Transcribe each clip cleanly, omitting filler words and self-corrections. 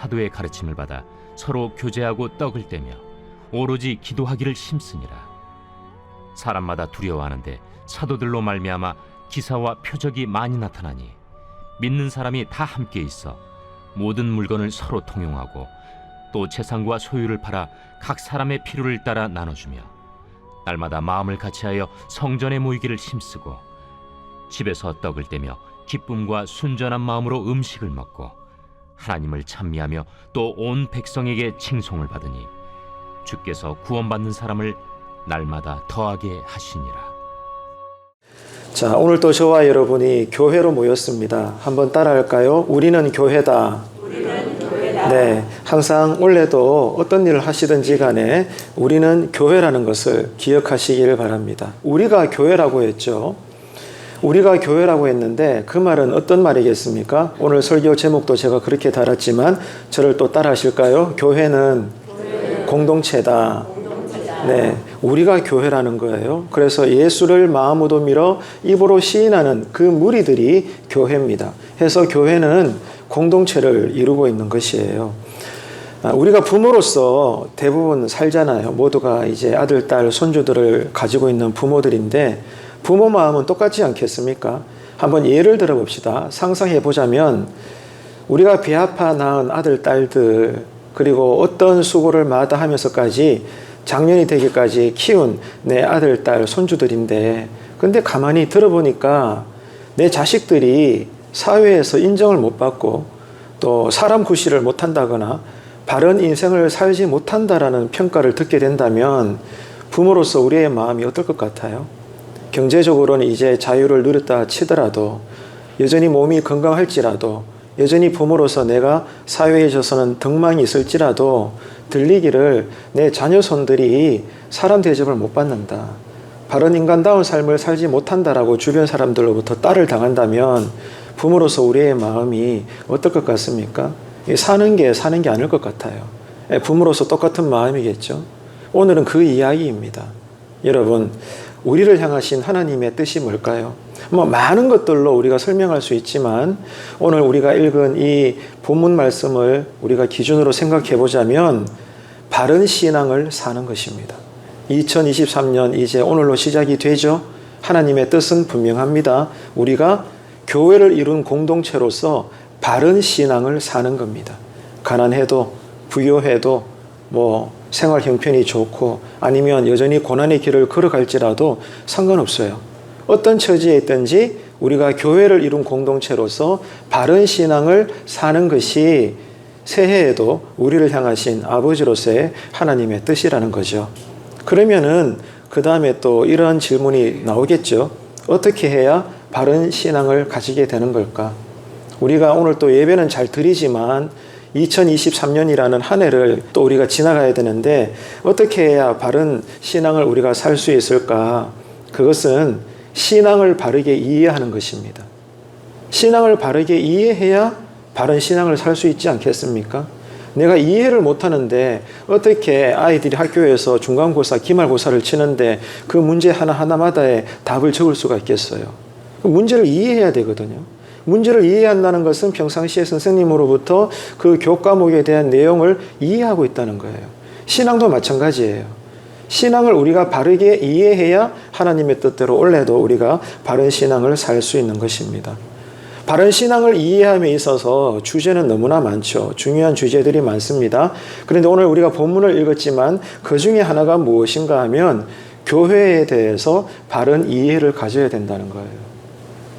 사도의 가르침을 받아 서로 교제하고 떡을 떼며 오로지 기도하기를 힘쓰니라. 사람마다 두려워하는데 사도들로 말미암아 기사와 표적이 많이 나타나니 믿는 사람이 다 함께 있어 모든 물건을 서로 통용하고 또 재산과 소유를 팔아 각 사람의 필요를 따라 나눠주며 날마다 마음을 같이하여 성전에 모이기를 힘쓰고 집에서 떡을 떼며 기쁨과 순전한 마음으로 음식을 먹고 하나님을 찬미하며 또 온 백성에게 칭송을 받으니 주께서 구원받는 사람을 날마다 더하게 하시니라. 자, 오늘 또 저와 여러분이 교회로 모였습니다. 한번 따라할까요? 우리는 교회다. 네, 항상 원래도 어떤 일을 하시든지 간에 우리는 교회라는 것을 기억하시기를 바랍니다. 우리가 교회라고 했죠. 우리가 교회라고 했는데 그 말은 어떤 말이겠습니까? 오늘 설교 제목도 제가 그렇게 달았지만 저를 또 따라 하실까요? 교회는 공동체다. 네, 우리가 교회라는 거예요. 그래서 예수를 마음으로 믿어 입으로 시인하는 그 무리들이 교회입니다. 해서 교회는 공동체를 이루고 있는 것이에요. 우리가 부모로서 대부분 살잖아요. 모두가 이제 아들, 딸, 손주들을 가지고 있는 부모들인데 부모 마음은 똑같지 않겠습니까? 한번 예를 들어 봅시다. 상상해 보자면 우리가 배 아파 낳은 아들, 딸들 그리고 어떤 수고를 마다하면서까지 장년이 되기까지 키운 내 아들, 딸, 손주들인데 근데 가만히 들어보니까 내 자식들이 사회에서 인정을 못 받고 또 사람 구실을 못한다거나 바른 인생을 살지 못한다라는 평가를 듣게 된다면 부모로서 우리의 마음이 어떨 것 같아요? 경제적으로는 이제 자유를 누렸다 치더라도 여전히 몸이 건강할지라도 여전히 부모로서 내가 사회에 있어서는 덕망이 있을지라도 들리기를 내 자녀손들이 사람 대접을 못 받는다. 바른 인간다운 삶을 살지 못한다라고 주변 사람들로부터 따를 당한다면 부모로서 우리의 마음이 어떨 것 같습니까? 사는 게 아닐 것 같아요. 부모로서 똑같은 마음이겠죠. 오늘은 그 이야기입니다. 여러분, 우리를 향하신 하나님의 뜻이 뭘까요? 많은 것들로 우리가 설명할 수 있지만 오늘 우리가 읽은 이 본문 말씀을 우리가 기준으로 생각해 보자면 바른 신앙을 사는 것입니다. 2023년 이제 오늘로 시작이 되죠. 하나님의 뜻은 분명합니다. 우리가 교회를 이룬 공동체로서 바른 신앙을 사는 겁니다. 가난해도 부유해도 생활 형편이 좋고 아니면 여전히 고난의 길을 걸어갈지라도 상관없어요. 어떤 처지에 있든지 우리가 교회를 이룬 공동체로서 바른 신앙을 사는 것이 새해에도 우리를 향하신 아버지로서의 하나님의 뜻이라는 거죠. 그러면은 그 다음에 또 이런 질문이 나오겠죠. 어떻게 해야 바른 신앙을 가지게 되는 걸까? 우리가 오늘 또 예배는 잘 드리지만 2023년이라는 한 해를 또 우리가 지나가야 되는데 어떻게 해야 바른 신앙을 우리가 살 수 있을까? 그것은 신앙을 바르게 이해하는 것입니다. 신앙을 바르게 이해해야 바른 신앙을 살 수 있지 않겠습니까? 내가 이해를 못하는데 어떻게 아이들이 학교에서 중간고사, 기말고사를 치는데 그 문제 하나하나마다의 답을 적을 수가 있겠어요? 문제를 이해해야 되거든요. 문제를 이해한다는 것은 평상시에 선생님으로부터 그 교과목에 대한 내용을 이해하고 있다는 거예요. 신앙도 마찬가지예요. 신앙을 우리가 바르게 이해해야 하나님의 뜻대로 원래도 우리가 바른 신앙을 살 수 있는 것입니다. 바른 신앙을 이해함에 있어서 주제는 너무나 많죠. 중요한 주제들이 많습니다. 그런데 오늘 우리가 본문을 읽었지만 그 중에 하나가 무엇인가 하면 교회에 대해서 바른 이해를 가져야 된다는 거예요.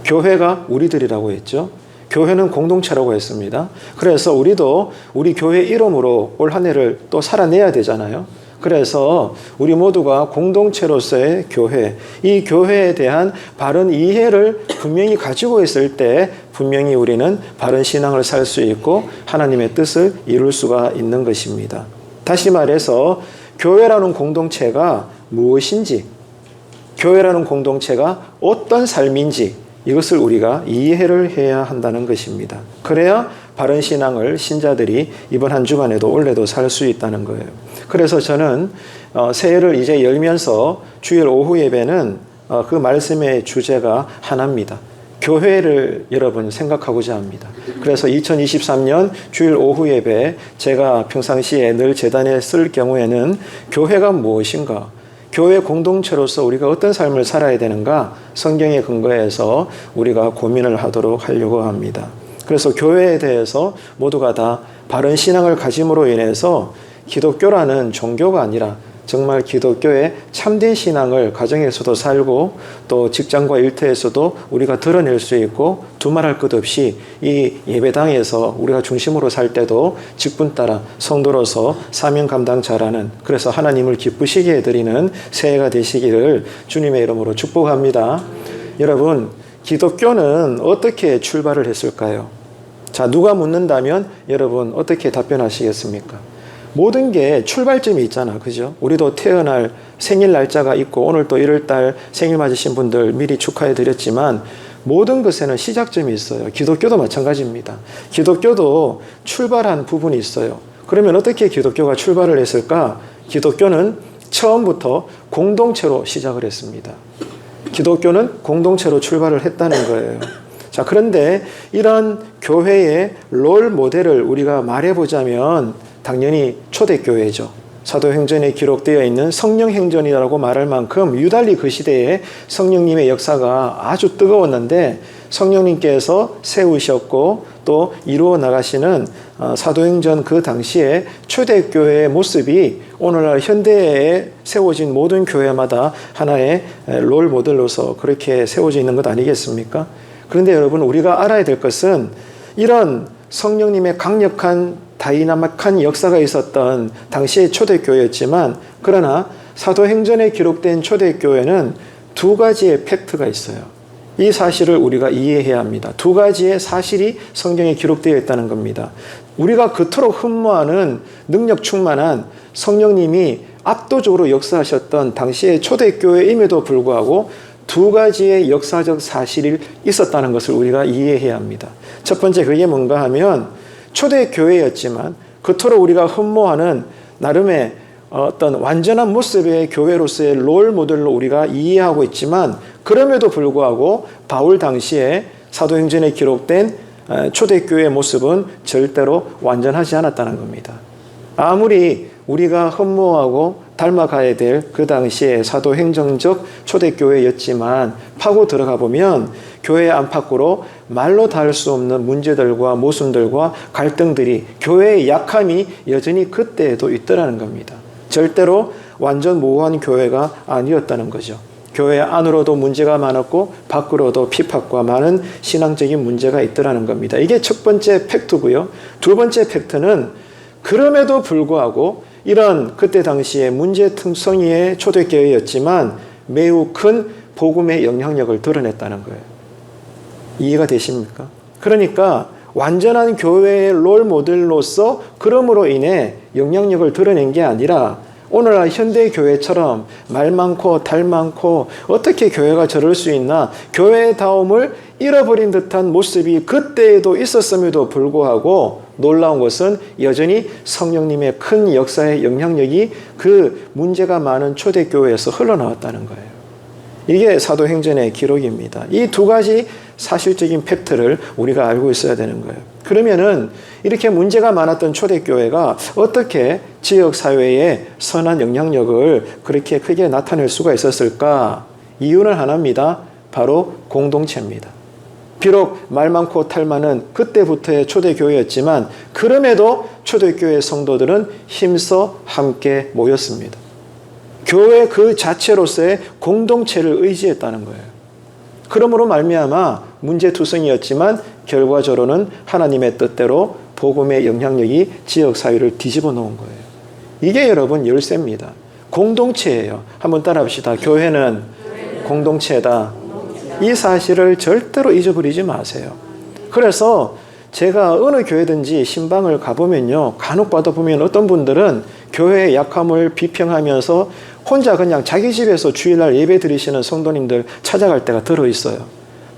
교회가 우리들이라고 했죠. 교회는 공동체라고 했습니다. 그래서 우리도 우리 교회 이름으로 올 한 해를 또 살아내야 되잖아요. 그래서 우리 모두가 공동체로서의 교회, 이 교회에 대한 바른 이해를 분명히 가지고 있을 때 분명히 우리는 바른 신앙을 살 수 있고 하나님의 뜻을 이룰 수가 있는 것입니다. 다시 말해서 교회라는 공동체가 무엇인지, 교회라는 공동체가 어떤 삶인지 이것을 우리가 이해를 해야 한다는 것입니다. 그래야 바른 신앙을 신자들이 이번 한 주간에도 올해도 살 수 있다는 거예요. 그래서 저는 새해를 이제 열면서 주일 오후 예배는 그 말씀의 주제가 하나입니다. 교회를 여러분 생각하고자 합니다. 그래서 2023년 주일 오후 예배 제가 평상시에 늘 제단에 쓸 경우에는 교회가 무엇인가? 교회 공동체로서 우리가 어떤 삶을 살아야 되는가? 성경에 근거해서 우리가 고민을 하려고 합니다. 그래서 교회에 대해서 모두가 다 바른 신앙을 가짐으로 인해서 기독교라는 종교가 아니라 정말 기독교의 참된 신앙을 가정에서도 살고 또 직장과 일터에서도 우리가 드러낼 수 있고 두말할 것 없이 이 예배당에서 우리가 중심으로 살 때도 직분 따라 성도로서 사명 감당 잘하는, 그래서 하나님을 기쁘시게 해드리는 새해가 되시기를 주님의 이름으로 축복합니다. 여러분, 기독교는 어떻게 출발을 했을까요? 자, 누가 묻는다면 여러분 어떻게 답변하시겠습니까? 모든 게 출발점이 있잖아. 그죠? 우리도 태어날 생일 날짜가 있고 오늘 또 1월달 생일 맞으신 분들 미리 축하해 드렸지만 모든 것에는 시작점이 있어요. 기독교도 마찬가지입니다. 기독교도 출발한 부분이 있어요. 그러면 어떻게 기독교가 출발을 했을까? 기독교는 처음부터 공동체로 시작을 했습니다. 기독교는 공동체로 출발을 했다는 거예요. 자, 그런데 이런 교회의 롤 모델을 우리가 말해보자면 당연히 초대교회죠. 사도행전에 기록되어 있는 성령행전이라고 말할 만큼 유달리 그 시대에 성령님의 역사가 아주 뜨거웠는데 성령님께서 세우셨고 또 이루어 나가시는 사도행전 그 당시에 초대교회의 모습이 오늘날 현대에 세워진 모든 교회마다 하나의 롤 모델로서 그렇게 세워져 있는 것 아니겠습니까? 그런데 여러분, 우리가 알아야 될 것은 이런 성령님의 강력한 다이나믹한 역사가 있었던 당시의 초대교회였지만, 그러나 사도행전에 기록된 초대교회는 두 가지의 팩트가 있어요. 이 사실을 우리가 이해해야 합니다. 두 가지의 사실이 성경에 기록되어 있다는 겁니다. 우리가 그토록 흠모하는 능력 충만한 성령님이 압도적으로 역사하셨던 당시의 초대교회임에도 불구하고 두 가지의 역사적 사실이 있었다는 것을 우리가 이해해야 합니다. 첫 번째, 그게 뭔가 하면 초대교회였지만 그토록 우리가 흠모하는 나름의 어떤 완전한 모습의 교회로서의 롤 모델로 우리가 이해하고 있지만, 그럼에도 불구하고 바울 당시에 사도행전에 기록된 초대교회의 모습은 절대로 완전하지 않았다는 겁니다. 아무리 우리가 흠모하고 닮아가야 될 그 당시에 사도행정적 초대교회였지만 파고 들어가 보면 교회 안팎으로 말로 닿을 수 없는 문제들과 모순들과 갈등들이, 교회의 약함이 여전히 그때에도 있더라는 겁니다. 절대로 완전 모호한 교회가 아니었다는 거죠. 교회 안으로도 문제가 많았고 밖으로도 핍박과 많은 신앙적인 문제가 있더라는 겁니다. 이게 첫 번째 팩트고요. 두 번째 팩트는 그럼에도 불구하고 이런 그때 당시에 문제투성이의 초대교회였지만 매우 큰 복음의 영향력을 드러냈다는 거예요. 이해가 되십니까? 그러니까 완전한 교회의 롤 모델로서 그럼으로 인해 영향력을 드러낸 게 아니라 오늘날 현대교회처럼 말 많고 달 많고 어떻게 교회가 저럴 수 있나, 교회의 다움을 잃어버린 듯한 모습이 그때에도 있었음에도 불구하고 놀라운 것은 여전히 성령님의 큰 역사의 영향력이 그 문제가 많은 초대교회에서 흘러나왔다는 거예요. 이게 사도행전의 기록입니다. 이 두 가지 사실적인 팩트를 우리가 알고 있어야 되는 거예요. 그러면은 이렇게 문제가 많았던 초대교회가 어떻게 지역사회에 선한 영향력을 그렇게 크게 나타낼 수가 있었을까? 이유는 하나입니다. 바로 공동체입니다. 비록 말 많고 탈 많은 그때부터의 초대교회였지만 그럼에도 초대교회 성도들은 힘써 함께 모였습니다. 교회 그 자체로서의 공동체를 의지했다는 거예요. 그러므로 말미암아 문제투성이었지만 결과적으로는 하나님의 뜻대로 복음의 영향력이 지역사회를 뒤집어 놓은 거예요. 이게 여러분 열쇠입니다. 공동체예요. 한번 따라합시다. 교회는 공동체다. 이 사실을 절대로 잊어버리지 마세요. 그래서 제가 어느 교회든지 신방을 가보면요, 간혹 받아보면 어떤 분들은 교회의 약함을 비평하면서 혼자 그냥 자기 집에서 주일날 예배 드리시는 성도님들 찾아갈 때가 들어있어요.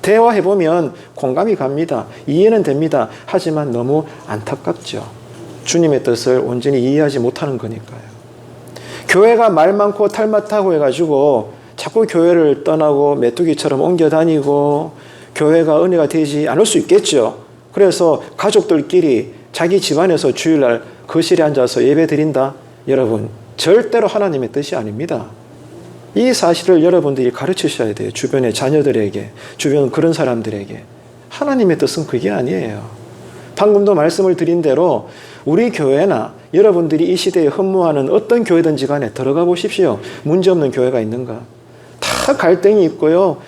대화해보면 공감이 갑니다. 이해는 됩니다. 하지만 너무 안타깝죠. 주님의 뜻을 온전히 이해하지 못하는 거니까요. 교회가 말 많고 탈 많다고 해가지고 자꾸 교회를 떠나고 메뚜기처럼 옮겨 다니고 교회가 은혜가 되지 않을 수 있겠죠. 그래서 가족들끼리 자기 집안에서 주일날 거실에 앉아서 예배 드린다. 여러분, 절대로 하나님의 뜻이 아닙니다. 이 사실을 여러분들이 가르치셔야 돼요. 주변의 자녀들에게, 주변 그런 사람들에게. 하나님의 뜻은 그게 아니에요. 방금도 말씀을 드린 대로 우리 교회나 여러분들이 이 시대에 흠모하는 어떤 교회든지 간에 들어가 보십시오. 문제없는 교회가 있는가? 다 갈등이 있고요.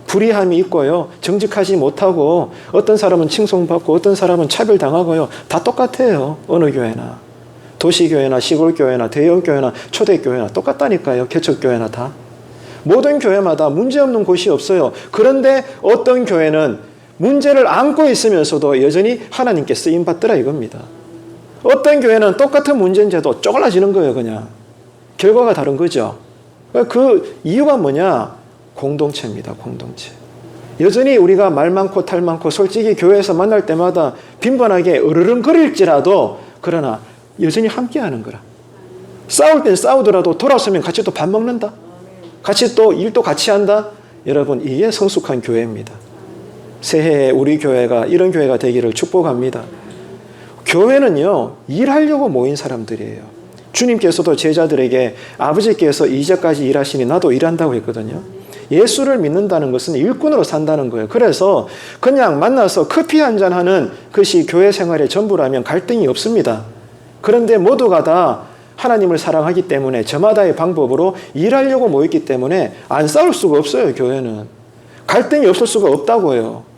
불의함이 있고요. 정직하지 못하고 어떤 사람은 칭송받고 어떤 사람은 차별당하고요. 다 똑같아요. 어느 교회나. 도시교회나 시골교회나 대형교회나 초대교회나 똑같다니까요. 개척교회나 다. 모든 교회마다 문제없는 곳이 없어요. 그런데 어떤 교회는 문제를 안고 있으면서도 여전히 하나님께 쓰임받더라 이겁니다. 어떤 교회는 똑같은 문제인데도 쪼글라지는 거예요. 그냥. 결과가 다른 거죠. 그 이유가 뭐냐? 공동체입니다. 공동체. 여전히 우리가 말 많고 탈 많고 솔직히 교회에서 만날 때마다 빈번하게 으르렁거릴지라도 그러나 여전히 함께하는 거라. 싸울 땐 싸우더라도 돌아서면 같이 또 밥 먹는다. 같이 또 일도 같이 한다. 여러분, 이게 성숙한 교회입니다. 새해에 우리 교회가 이런 교회가 되기를 축복합니다. 교회는요, 일하려고 모인 사람들이에요. 주님께서도 제자들에게 아버지께서 이제까지 일하시니 나도 일한다고 했거든요. 예수를 믿는다는 것은 일꾼으로 산다는 거예요. 그래서 그냥 만나서 커피 한잔하는 것이 교회 생활의 전부라면 갈등이 없습니다. 그런데 모두가 다 하나님을 사랑하기 때문에 저마다의 방법으로 일하려고 모였기 때문에 안 싸울 수가 없어요. 교회는. 갈등이 없을 수가 없다고요.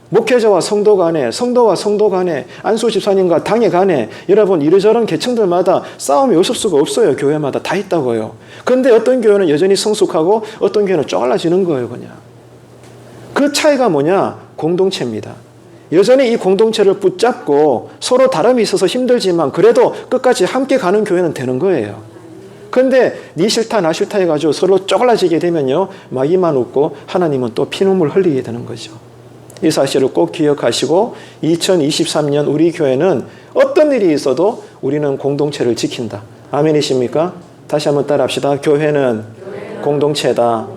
목회자와 성도 간에, 성도와 성도 간에, 안수 집사님과 당회 간에 여러분 이러저런 계층들마다 싸움이 없을 수가 없어요. 교회마다 다 있다고요. 그런데 어떤 교회는 여전히 성숙하고 어떤 교회는 쪼갈라지는 거예요. 그냥. 그 차이가 뭐냐? 공동체입니다. 여전히 이 공동체를 붙잡고 서로 다름이 있어서 힘들지만 그래도 끝까지 함께 가는 교회는 되는 거예요. 그런데 네 싫다 나 싫다 해가지고 서로 쪼갈라지게 되면요. 마귀만 웃고 하나님은 또 피눈물 흘리게 되는 거죠. 이 사실을 꼭 기억하시고 2023년 우리 교회는 어떤 일이 있어도 우리는 공동체를 지킨다. 아멘이십니까? 다시 한번 따라합시다. 교회는 공동체다.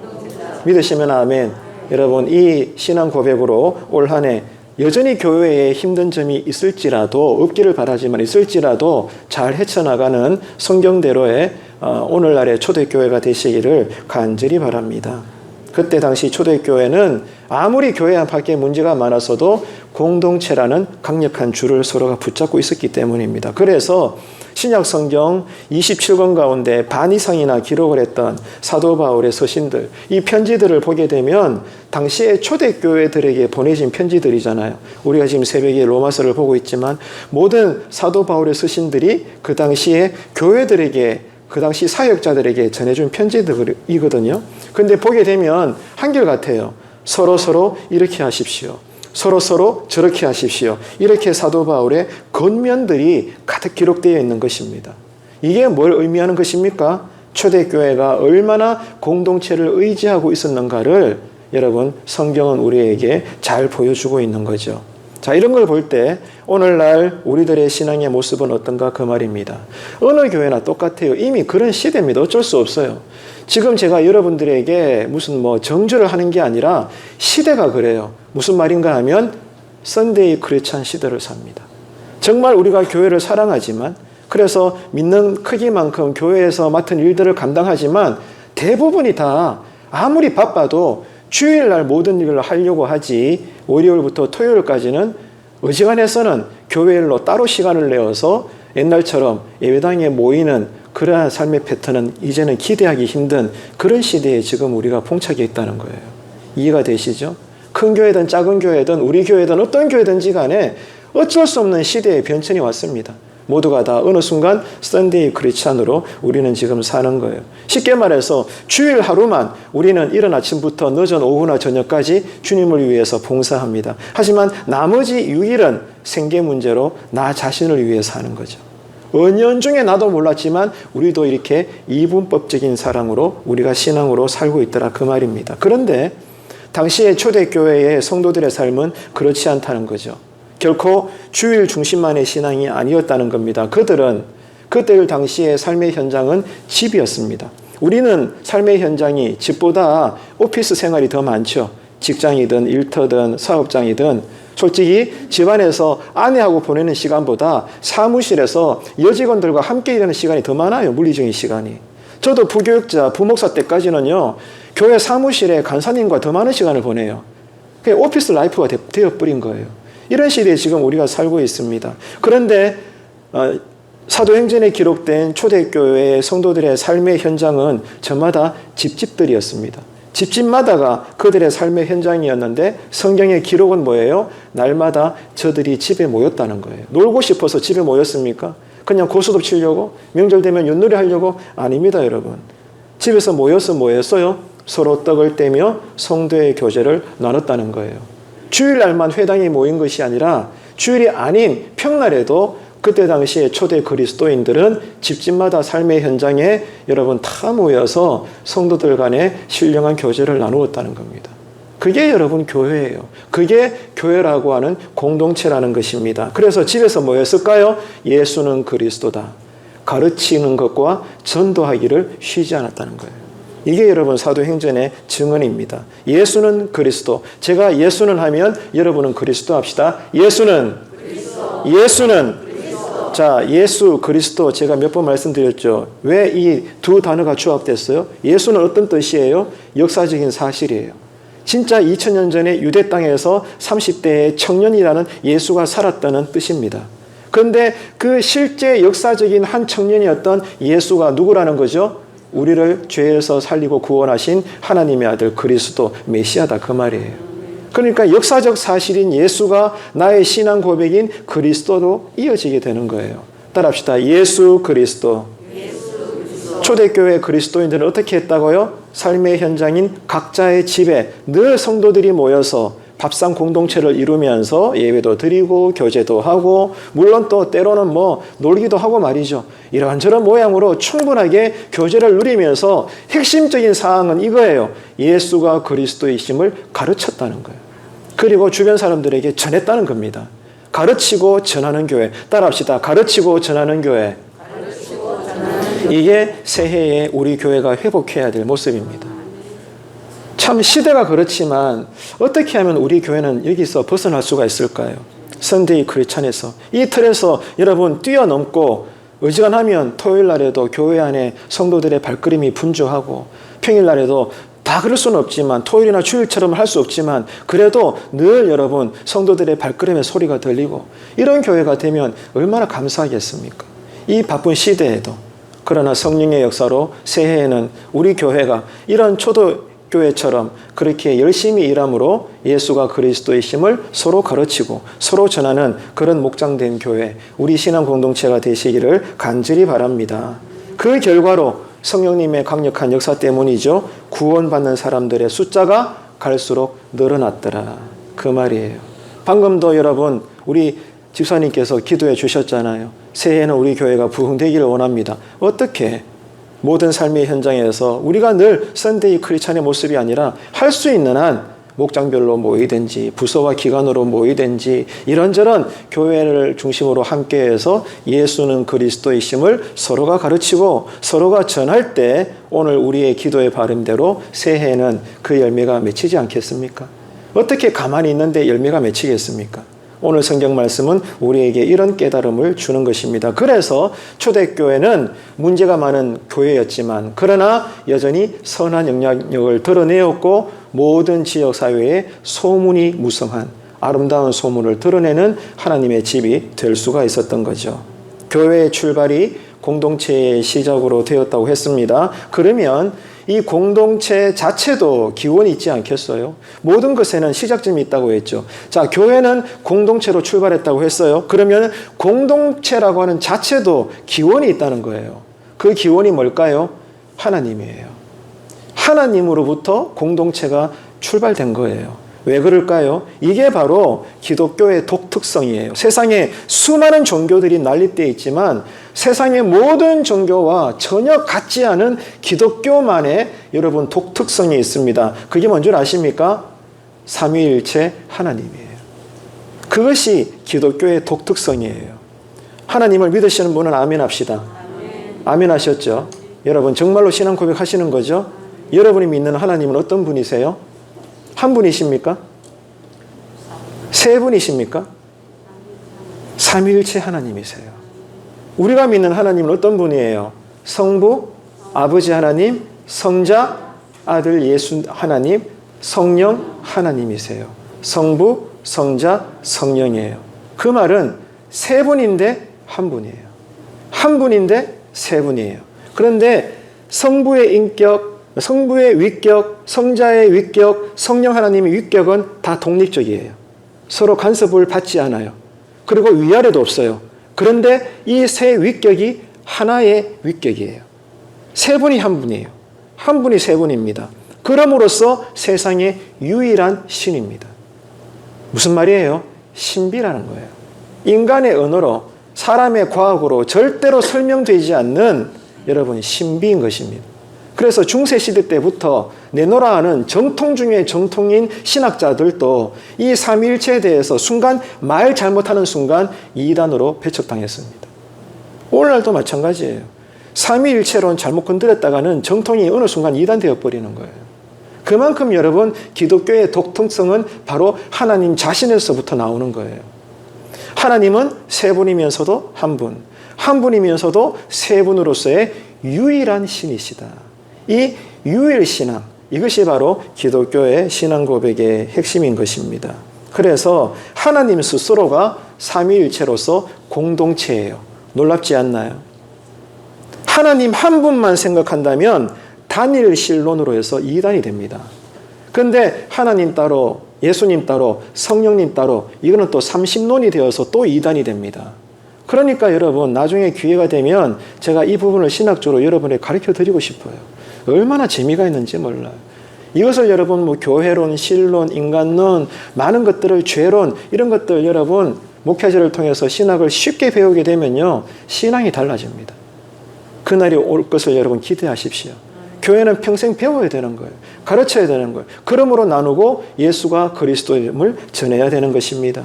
믿으시면 아멘. 여러분, 이 신앙 고백으로 올 한 해 여전히 교회에 힘든 점이 있을지라도 없기를 바라지만 있을지라도 잘 헤쳐나가는 성경대로의 오늘날의 초대교회가 되시기를 간절히 바랍니다. 그때 당시 초대교회는 아무리 교회 안팎에 문제가 많았어도 공동체라는 강력한 줄을 서로가 붙잡고 있었기 때문입니다. 그래서 신약 성경 27권 가운데 반 이상이나 기록을 했던 사도 바울의 서신들, 이 편지들을 보게 되면 당시의 초대교회들에게 보내진 편지들이잖아요. 우리가 지금 새벽에 로마서를 보고 있지만 모든 사도 바울의 서신들이 그 당시에 교회들에게 그 당시 사역자들에게 전해준 편지들이거든요. 그런데 보게 되면 한결같아요. 서로 이렇게 하십시오. 서로 저렇게 하십시오. 이렇게 사도 바울의 권면들이 가득 기록되어 있는 것입니다. 이게 뭘 의미하는 것입니까? 초대교회가 얼마나 공동체를 의지하고 있었는가를 여러분 성경은 우리에게 잘 보여주고 있는 거죠. 자, 이런 걸 볼 때 오늘날 우리들의 신앙의 모습은 어떤가 그 말입니다. 어느 교회나 똑같아요. 이미 그런 시대입니다. 어쩔 수 없어요. 지금 제가 여러분들에게 무슨 정죄를 하는 게 아니라 시대가 그래요. 무슨 말인가 하면 썬데이 크리스찬 시대를 삽니다. 정말 우리가 교회를 사랑하지만 그래서 믿는 크기만큼 교회에서 맡은 일들을 감당하지만 대부분이 다 아무리 바빠도 주일날 모든 일을 하려고 하지 월요일부터 토요일까지는 어지간해서는 교회일로 따로 시간을 내어서 옛날처럼 예배당에 모이는 그러한 삶의 패턴은 이제는 기대하기 힘든 그런 시대에 지금 우리가 봉착해 있다는 거예요. 이해가 되시죠? 큰 교회든 작은 교회든 우리 교회든 어떤 교회든지 간에 어쩔 수 없는 시대의 변천이 왔습니다. 모두가 다 어느 순간 썬데이 크리스찬으로 우리는 지금 사는 거예요. 쉽게 말해서 주일 하루만 우리는 이른 아침부터 늦은 오후나 저녁까지 주님을 위해서 봉사합니다. 하지만 나머지 6일은 생계 문제로 나 자신을 위해 사는 거죠. 은연중에 나도 몰랐지만 우리도 이렇게 이분법적인 사랑으로 우리가 신앙으로 살고 있더라 그 말입니다. 그런데 당시의 초대교회의 성도들의 삶은 그렇지 않다는 거죠. 결코 주일 중심만의 신앙이 아니었다는 겁니다. 그들은 그때 당시의 삶의 현장은 집이었습니다. 우리는 삶의 현장이 집보다 오피스 생활이 더 많죠. 직장이든 일터든 사업장이든 솔직히 집안에서 아내하고 보내는 시간보다 사무실에서 여직원들과 함께 일하는 시간이 더 많아요. 물리적인 시간이. 저도 부교육자, 부목사 때까지는요. 교회 사무실에 간사님과 더 많은 시간을 보내요. 그게 오피스 라이프가 되어버린 거예요. 이런 시대에 지금 우리가 살고 있습니다. 그런데 사도행전에 기록된 초대교회의 성도들의 삶의 현장은 저마다 집집들이었습니다. 집집마다가 그들의 삶의 현장이었는데 성경의 기록은 뭐예요? 날마다 저들이 집에 모였다는 거예요. 놀고 싶어서 집에 모였습니까? 그냥 고스톱 치려고? 명절 되면 윷놀이 하려고? 아닙니다, 여러분. 집에서 모여서 뭐였어요? 서로 떡을 떼며 성도의 교제를 나눴다는 거예요. 주일날만 회당에 모인 것이 아니라 주일이 아닌 평날에도 그때 당시에 초대 그리스도인들은 집집마다 삶의 현장에 여러분 다 모여서 성도들 간에 신령한 교제를 나누었다는 겁니다. 그게 여러분 교회예요. 그게 교회라고 하는 공동체라는 것입니다. 그래서 집에서 뭐였을까요? 예수는 그리스도다. 가르치는 것과 전도하기를 쉬지 않았다는 거예요. 이게 여러분 사도행전의 증언입니다. 예수는 그리스도. 제가 예수는 하면 여러분은 그리스도 합시다. 예수는 자, 예수 그리스도 제가 몇 번 말씀드렸죠. 왜 이 두 단어가 조합됐어요? 예수는 어떤 뜻이에요? 역사적인 사실이에요. 진짜 2000년 전에 유대 땅에서 30대의 청년이라는 예수가 살았다는 뜻입니다. 그런데 그 실제 역사적인 한 청년이었던 예수가 누구라는 거죠? 우리를 죄에서 살리고 구원하신 하나님의 아들 그리스도 메시아다 그 말이에요. 그러니까 역사적 사실인 예수가 나의 신앙 고백인 그리스도로 이어지게 되는 거예요. 따라합시다. 예수 그리스도. 초대교회 그리스도인들은 어떻게 했다고요? 삶의 현장인 각자의 집에 늘 성도들이 모여서 밥상 공동체를 이루면서 예배도 드리고 교제도 하고 물론 또 때로는 놀기도 하고 말이죠. 이런저런 모양으로 충분하게 교제를 누리면서 핵심적인 사항은 이거예요. 예수가 그리스도이심을 가르쳤다는 거예요. 그리고 주변 사람들에게 전했다는 겁니다. 가르치고 전하는 교회. 따라합시다. 가르치고 전하는 교회. 이게 새해에 우리 교회가 회복해야 될 모습입니다. 참 시대가 그렇지만 어떻게 하면 우리 교회는 여기서 벗어날 수가 있을까요? 선데이 크리스찬에서 이 틀에서 여러분 뛰어넘고 어지간하면 토요일 날에도 교회 안에 성도들의 발걸음이 분주하고 평일 날에도 다 그럴 수는 없지만 토요일이나 주일처럼 할 수 없지만 그래도 늘 여러분 성도들의 발걸음의 소리가 들리고 이런 교회가 되면 얼마나 감사하겠습니까? 이 바쁜 시대에도. 그러나 성령의 역사로 새해에는 우리 교회가 이런 초대교회처럼 그렇게 열심히 일함으로 예수가 그리스도이심을 서로 가르치고 서로 전하는 그런 목장된 교회, 우리 신앙 공동체가 되시기를 간절히 바랍니다. 그 결과로 성령님의 강력한 역사 때문이죠. 구원받는 사람들의 숫자가 갈수록 늘어났더라. 그 말이에요. 방금도 여러분 우리 집사님께서 기도해 주셨잖아요. 새해에는 우리 교회가 부흥되기를 원합니다. 어떻게? 모든 삶의 현장에서 우리가 늘 선데이 크리스찬의 모습이 아니라 할 수 있는 한 목장별로 모이든지 부서와 기관으로 모이든지 이런저런 교회를 중심으로 함께해서 예수는 그리스도이심을 서로가 가르치고 서로가 전할 때 오늘 우리의 기도의 바람대로 새해에는 그 열매가 맺히지 않겠습니까? 어떻게 가만히 있는데 열매가 맺히겠습니까? 오늘 성경 말씀은 우리에게 이런 깨달음을 주는 것입니다. 그래서 초대교회는 문제가 많은 교회였지만 그러나 여전히 선한 영향력을 드러내었고 모든 지역사회에 소문이 무성한 아름다운 소문을 드러내는 하나님의 집이 될 수가 있었던 거죠. 교회의 출발이 공동체의 시작으로 되었다고 했습니다. 그러면 이 공동체 자체도 기원이 있지 않겠어요? 모든 것에는 시작점이 있다고 했죠. 자, 교회는 공동체로 출발했다고 했어요. 그러면 공동체라고 하는 자체도 기원이 있다는 거예요. 그 기원이 뭘까요? 하나님이에요. 하나님으로부터 공동체가 출발된 거예요. 왜 그럴까요? 이게 바로 기독교의 독특성이에요. 세상에 수많은 종교들이 난립되어 있지만 세상의 모든 종교와 전혀 같지 않은 기독교만의 여러분 독특성이 있습니다. 그게 뭔지 아십니까? 삼위일체 하나님이에요. 그것이 기독교의 독특성이에요. 하나님을 믿으시는 분은 아멘 합시다. 아멘 하셨죠? 여러분 정말로 신앙 고백하시는 거죠? 여러분이 믿는 하나님은 어떤 분이세요? 한 분이십니까? 세 분이십니까? 삼위일체 하나님이세요. 우리가 믿는 하나님은 어떤 분이에요? 성부, 아버지 하나님, 성자, 아들 예수 하나님, 성령 하나님이세요. 성부, 성자, 성령이에요. 그 말은 세 분인데 한 분이에요. 한 분인데 세 분이에요. 그런데 성부의 인격, 성부의 위격, 성자의 위격, 성령 하나님의 위격은 다 독립적이에요. 서로 간섭을 받지 않아요. 그리고 위아래도 없어요. 그런데 이 세 위격이 하나의 위격이에요. 세 분이 한 분이에요. 한 분이 세 분입니다. 그럼으로써 세상의 유일한 신입니다. 무슨 말이에요? 신비라는 거예요. 인간의 언어로, 사람의 과학으로 절대로 설명되지 않는 여러분 신비인 것입니다. 그래서 중세시대 때부터 내노라 하는 정통 중에 정통인 신학자들도 이 삼위일체에 대해서 순간 말 잘못하는 순간 이단으로 배척당했습니다. 오늘날도 마찬가지예요. 삼위일체론 잘못 건드렸다가는 정통이 어느 순간 이단되어 버리는 거예요. 그만큼 여러분 기독교의 독특성은 바로 하나님 자신에서부터 나오는 거예요. 하나님은 세 분이면서도 한 분, 한 분이면서도 세 분으로서의 유일한 신이시다. 이 유일신앙, 이것이 바로 기독교의 신앙 고백의 핵심인 것입니다. 그래서 하나님 스스로가 삼위일체로서 공동체예요. 놀랍지 않나요? 하나님 한 분만 생각한다면 단일 신론으로 해서 이단이 됩니다. 그런데 하나님 따로, 예수님 따로, 성령님 따로, 이거는 또 삼신론이 되어서 또 이단이 됩니다. 그러니까 여러분 나중에 기회가 되면 제가 이 부분을 신학적으로 여러분에게 가르쳐 드리고 싶어요. 얼마나 재미가 있는지 몰라요. 이것을 여러분 뭐 교회론, 신론, 인간론, 많은 것들을 죄론 이런 것들 여러분 목회자를 통해서 신학을 쉽게 배우게 되면요. 신앙이 달라집니다. 그날이 올 것을 여러분 기대하십시오. 교회는 평생 배워야 되는 거예요. 가르쳐야 되는 거예요. 그러므로 나누고 예수가 그리스도임을 전해야 되는 것입니다.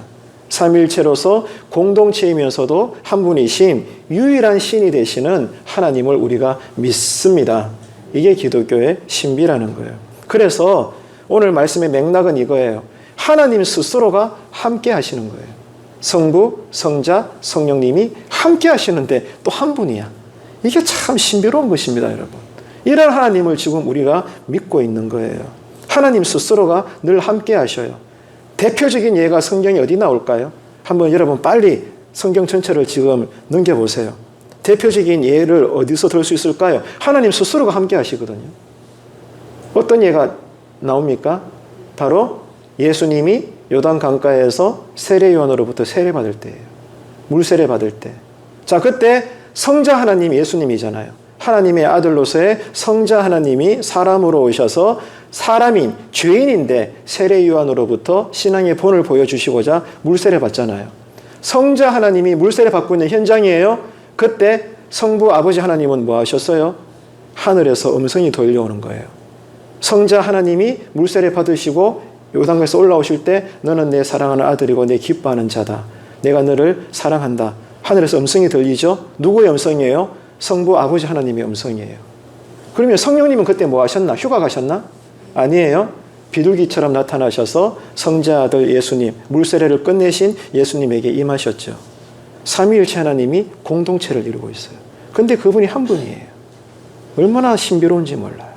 삼위일체로서 공동체이면서도 한 분이신 유일한 신이 되시는 하나님을 우리가 믿습니다. 이게 기독교의 신비라는 거예요. 그래서 오늘 말씀의 맥락은 이거예요. 하나님 스스로가 함께 하시는 거예요. 성부, 성자, 성령님이 함께 하시는데 또 한 분이야. 이게 참 신비로운 것입니다, 여러분. 이런 하나님을 지금 우리가 믿고 있는 거예요. 하나님 스스로가 늘 함께 하셔요. 대표적인 예가 성경에 어디 나올까요? 한번 여러분 빨리 성경 전체를 지금 넘겨보세요. 대표적인 예를 어디서 들 수 있을까요? 하나님 스스로가 함께 하시거든요. 어떤 예가 나옵니까? 바로 예수님이 요단 강가에서 세례요한으로부터 세례받을 때예요. 물세례 받을 때. 자, 그때 성자 하나님 예수님이잖아요. 하나님의 아들로서의 성자 하나님이 사람으로 오셔서 사람인 죄인인데 세례요한으로부터 신앙의 본을 보여주시고자 물세례 받잖아요. 성자 하나님이 물세례 받고 있는 현장이에요. 그때 성부 아버지 하나님은 뭐 하셨어요? 하늘에서 음성이 들려오는 거예요. 성자 하나님이 물세례 받으시고 요단강에서 올라오실 때 너는 내 사랑하는 아들이고 내 기뻐하는 자다. 내가 너를 사랑한다. 하늘에서 음성이 들리죠? 누구의 음성이에요? 성부 아버지 하나님의 음성이에요. 그러면 성령님은 그때 뭐 하셨나? 휴가 가셨나? 아니에요. 비둘기처럼 나타나셔서 성자 아들 예수님, 물세례를 끝내신 예수님에게 임하셨죠. 삼위일체 하나님이 공동체를 이루고 있어요. 근데 그분이 한 분이에요. 얼마나 신비로운지 몰라요.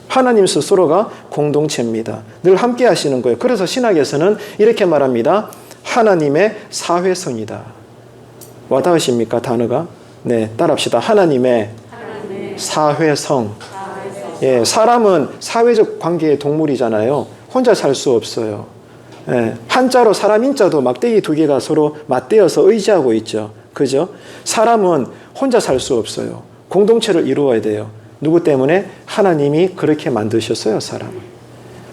하나님 스스로가 공동체입니다. 늘 함께 하시는 거예요. 그래서 신학에서는 이렇게 말합니다. 하나님의 사회성이다. 와닿으십니까? 단어가? 네, 따라합시다. 하나님의 사회성. 예, 사람은 사회적 관계의 동물이잖아요. 혼자 살 수 없어요. 예, 한자로 사람 인자도 막대기 두 개가 서로 맞대어서 의지하고 있죠. 그죠? 사람은 혼자 살 수 없어요. 공동체를 이루어야 돼요. 누구 때문에? 하나님이 그렇게 만드셨어요, 사람을.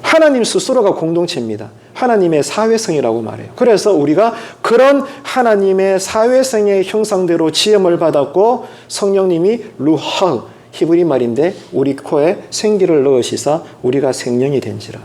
하나님 스스로가 공동체입니다. 하나님의 사회성이라고 말해요. 그래서 우리가 그런 하나님의 사회성의 형상대로 지음을 받았고 성령님이 루하, 히브리 말인데 우리 코에 생기를 넣으시사 우리가 생명이 된지라.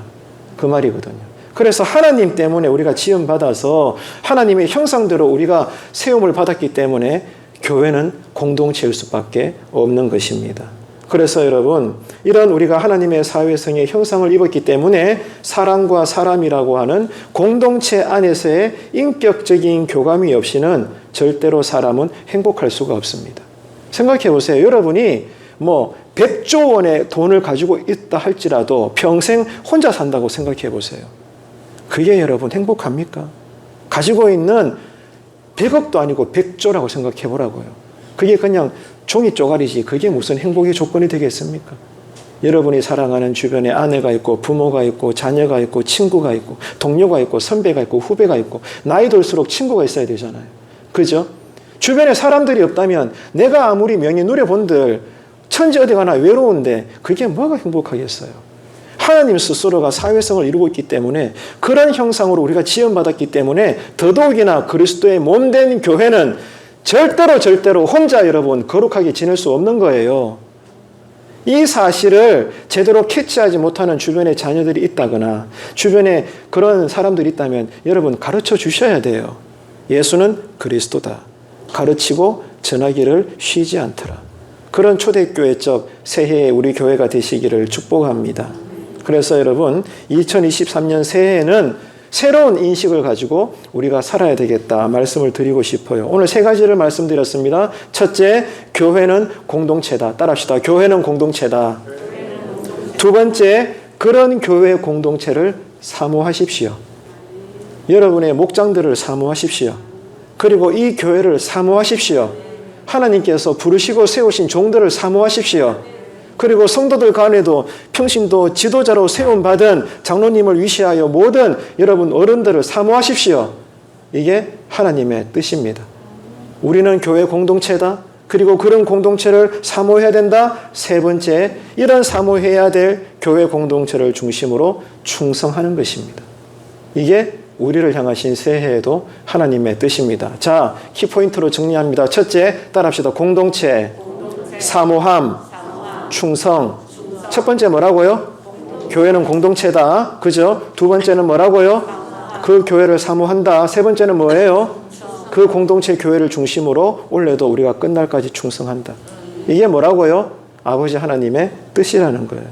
그 말이거든요. 그래서 하나님 때문에 우리가 지음받아서 하나님의 형상대로 우리가 세움을 받았기 때문에 교회는 공동체일 수밖에 없는 것입니다. 그래서 여러분, 이런 우리가 하나님의 사회성의 형상을 입었기 때문에 사람과 사람이라고 하는 공동체 안에서의 인격적인 교감이 없이는 절대로 사람은 행복할 수가 없습니다. 생각해 보세요. 여러분이 100조 원의 돈을 가지고 있다 할지라도 평생 혼자 산다고 생각해 보세요. 그게 여러분 행복합니까? 가지고 있는 100억도 아니고 100조라고 생각해 보라고요. 그게 그냥 종이 쪼가리지 그게 무슨 행복의 조건이 되겠습니까? 여러분이 사랑하는 주변에 아내가 있고 부모가 있고 자녀가 있고 친구가 있고 동료가 있고 선배가 있고 후배가 있고 나이 들수록 친구가 있어야 되잖아요. 그죠? 주변에 사람들이 없다면 내가 아무리 명예 누려본들 천지 어디 가나 외로운데 그게 뭐가 행복하겠어요? 하나님 스스로가 사회성을 이루고 있기 때문에 그런 형상으로 우리가 지원받았기 때문에 더더욱이나 그리스도의 몸된 교회는 절대로 혼자 여러분 거룩하게 지낼 수 없는 거예요. 이 사실을 제대로 캐치하지 못하는 주변에 자녀들이 있다거나 주변에 그런 사람들이 있다면 여러분 가르쳐 주셔야 돼요. 예수는 그리스도다. 가르치고 전하기를 쉬지 않더라. 그런 초대교회적 새해의 우리 교회가 되시기를 축복합니다. 그래서 여러분 2023년 새해에는 새로운 인식을 가지고 우리가 살아야 되겠다 말씀을 드리고 싶어요. 오늘 세 가지를 말씀드렸습니다. 첫째, 교회는 공동체다. 따라합시다. 교회는 공동체다. 두 번째, 그런 교회 공동체를 사모하십시오. 여러분의 목장들을 사모하십시오. 그리고 이 교회를 사모하십시오. 하나님께서 부르시고 세우신 종들을 사모하십시오. 그리고 성도들 간에도 평신도 지도자로 세움받은 장로님을 위시하여 모든 여러분 어른들을 사모하십시오. 이게 하나님의 뜻입니다. 우리는 교회 공동체다. 그리고 그런 공동체를 사모해야 된다. 세 번째, 이런 사모해야 될 교회 공동체를 중심으로 충성하는 것입니다. 이게 우리를 향하신 새해에도 하나님의 뜻입니다. 자, 키포인트로 정리합니다. 첫째, 따라합시다. 공동체, 사모함, 충성. 첫 번째 뭐라고요? 교회는 공동체다. 그죠? 두 번째는 뭐라고요? 그 교회를 사모한다. 세 번째는 뭐예요? 그 공동체 교회를 중심으로 올해도 우리가 끝날까지 충성한다. 이게 뭐라고요? 아버지 하나님의 뜻이라는 거예요.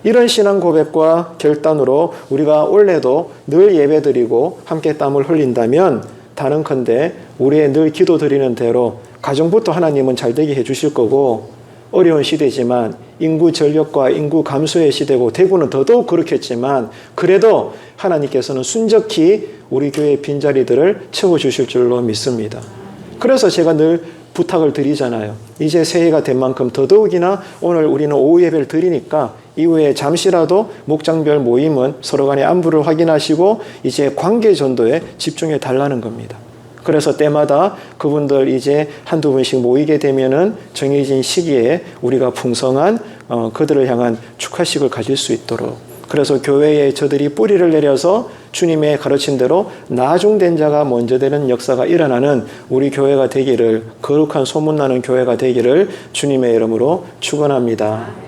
이런 신앙 고백과 결단으로 우리가 올해도 늘 예배드리고 함께 땀을 흘린다면 단언컨대 우리의 늘 기도드리는 대로 가정부터 하나님은 잘되게 해주실 거고 어려운 시대지만 인구 전력과 인구 감소의 시대고 대구는 더더욱 그렇겠지만 그래도 하나님께서는 순적히 우리 교회의 빈자리들을 채워주실 줄로 믿습니다. 그래서 제가 늘 부탁을 드리잖아요. 이제 새해가 된 만큼 더더욱이나 오늘 우리는 오후 예배를 드리니까 이후에 잠시라도 목장별 모임은 서로 간의 안부를 확인하시고 이제 관계 전도에 집중해 달라는 겁니다. 그래서 때마다 그분들 이제 한두 분씩 모이게 되면은 정해진 시기에 우리가 풍성한 그들을 향한 축하식을 가질 수 있도록, 그래서 교회에 저들이 뿌리를 내려서 주님의 가르침대로 나중된 자가 먼저 되는 역사가 일어나는 우리 교회가 되기를, 거룩한 소문나는 교회가 되기를 주님의 이름으로 축원합니다.